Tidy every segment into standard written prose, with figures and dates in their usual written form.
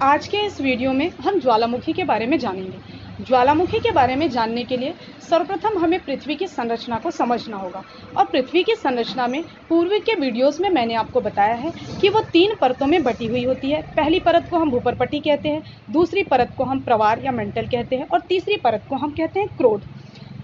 आज के इस वीडियो में हम ज्वालामुखी के बारे में जानेंगे। ज्वालामुखी के बारे में जानने के लिए सर्वप्रथम हमें पृथ्वी की संरचना को समझना होगा। और पृथ्वी की संरचना में पूर्व के वीडियोस में मैंने आपको बताया है कि वो 3 परतों में बटी हुई होती है। पहली परत को हम भूपर्पटी कहते हैं, दूसरी परत को हम प्रवार या मेंटल कहते हैं और तीसरी परत को हम कहते हैं क्रोड।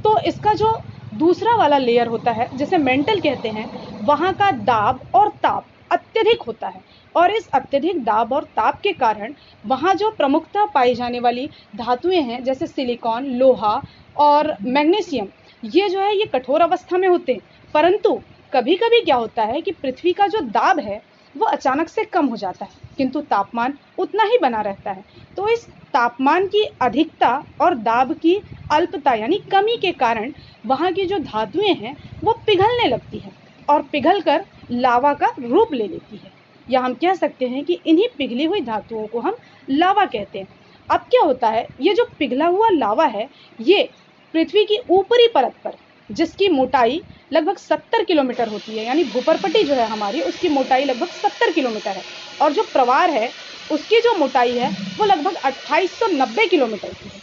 तो इसका जो दूसरा वाला लेयर होता है जिसे मेंटल कहते हैं, वहाँ का दाब और ताप अत्यधिक होता है और इस अत्यधिक दाब और ताप के कारण वहाँ जो प्रमुखता पाई जाने वाली धातुएं हैं जैसे सिलिकॉन, लोहा और मैग्नीशियम, ये जो है ये कठोर अवस्था में होते हैं। परंतु कभी कभी क्या होता है कि पृथ्वी का जो दाब है वो अचानक से कम हो जाता है, किंतु तापमान उतना ही बना रहता है। तो इस तापमान की अधिकता और दाब की अल्पता यानी कमी के कारण वहाँ की जो धातुएं हैं वो पिघलने लगती हैं और पिघलकर लावा का रूप ले लेती है, या हम कह सकते हैं कि इन्हीं पिघली हुई धातुओं को हम लावा कहते हैं। अब क्या होता है, ये जो पिघला हुआ लावा है ये पृथ्वी की ऊपरी परत पर, जिसकी मोटाई लगभग 70 किलोमीटर होती है, यानी भूपर्पटी जो है हमारी उसकी मोटाई लगभग 70 किलोमीटर है और जो प्रवार है उसकी जो मोटाई है वो लगभग 2890 किलोमीटर की है।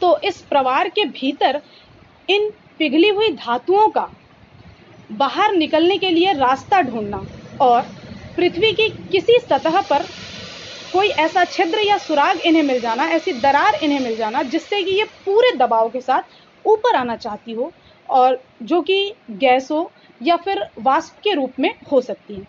तो इस प्रवार के भीतर इन पिघली हुई धातुओं का बाहर निकलने के लिए रास्ता ढूंढना और पृथ्वी की किसी सतह पर कोई ऐसा छिद्र या सुराग इन्हें मिल जाना, ऐसी दरार इन्हें मिल जाना जिससे कि ये पूरे दबाव के साथ ऊपर आना चाहती हो और जो कि गैस हो या फिर वाष्प के रूप में हो सकती है।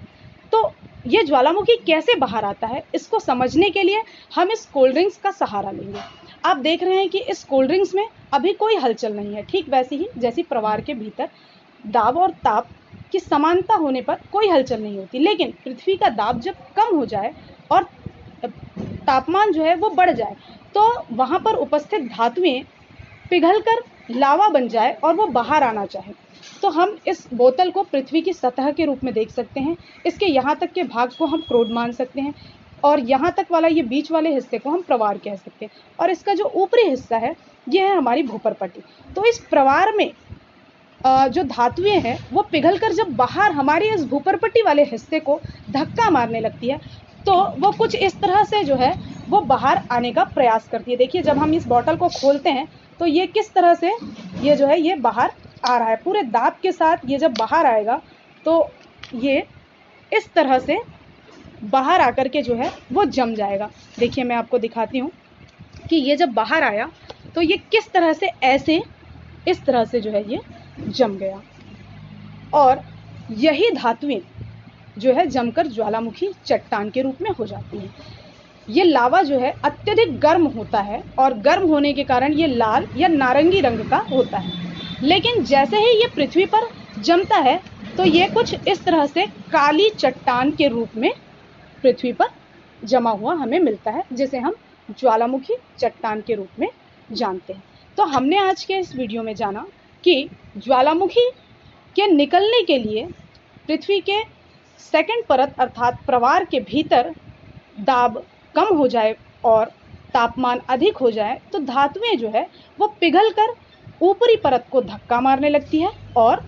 तो ये ज्वालामुखी कैसे बाहर आता है, इसको समझने के लिए हम इस कोल्ड ड्रिंक्स का सहारा लेंगे। आप देख रहे हैं कि इस कोल्ड ड्रिंक्स में अभी कोई हलचल नहीं है, ठीक वैसे ही जैसी प्रवार के भीतर दाब और ताप की समानता होने पर कोई हलचल नहीं होती। लेकिन पृथ्वी का दाब जब कम हो जाए और तापमान जो है वो बढ़ जाए तो वहाँ पर उपस्थित धातुएं पिघलकर लावा बन जाए और वो बाहर आना चाहे, तो हम इस बोतल को पृथ्वी की सतह के रूप में देख सकते हैं। इसके यहाँ तक के भाग को हम क्रोड मान सकते हैं और यहाँ तक वाला ये बीच वाले हिस्से को हम प्रवार कह सकते हैं और इसका जो ऊपरी हिस्सा है ये है हमारी भूपर्पटी। तो इस प्रवार में जो धातुएं हैं वो पिघलकर जब बाहर हमारे इस भूपर्पटी वाले हिस्से को धक्का मारने लगती है तो वो कुछ इस तरह से जो है वो बाहर आने का प्रयास करती है। देखिए जब हम इस बोतल को खोलते हैं तो ये किस तरह से ये जो है ये बाहर आ रहा है, पूरे दाब के साथ ये जब बाहर आएगा तो ये इस तरह से बाहर आकर के जो है वो जम जाएगा। देखिए मैं आपको दिखाती हूँ कि ये जब बाहर आया तो ये किस तरह से ऐसे इस तरह से जो है ये जम गया और यही धातुएं जो है जमकर ज्वालामुखी चट्टान के रूप में हो जाती हैं। ये लावा जो है अत्यधिक गर्म होता है और गर्म होने के कारण ये लाल या नारंगी रंग का होता है, लेकिन जैसे ही ये पृथ्वी पर जमता है तो ये कुछ इस तरह से काली चट्टान के रूप में पृथ्वी पर जमा हुआ हमें मिलता है, जिसे हम ज्वालामुखी चट्टान के रूप में जानते हैं। तो हमने आज के इस वीडियो में जाना कि ज्वालामुखी के निकलने के लिए पृथ्वी के सेकंड परत अर्थात प्रवार के भीतर दाब कम हो जाए और तापमान अधिक हो जाए तो धातुएं जो है वो पिघलकर ऊपरी परत को धक्का मारने लगती है और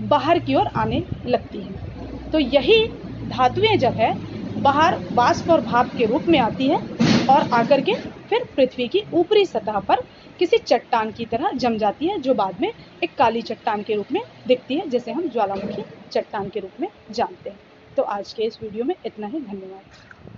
बाहर की ओर आने लगती है। तो यही धातुएं जब है बाहर वाष्प और भाप के रूप में आती है और आकर के फिर पृथ्वी की ऊपरी सतह पर किसी चट्टान की तरह जम जाती है, जो बाद में एक काली चट्टान के रूप में दिखती है, जिसे हम ज्वालामुखी चट्टान के रूप में जानते हैं। तो आज के इस वीडियो में इतना ही। धन्यवाद।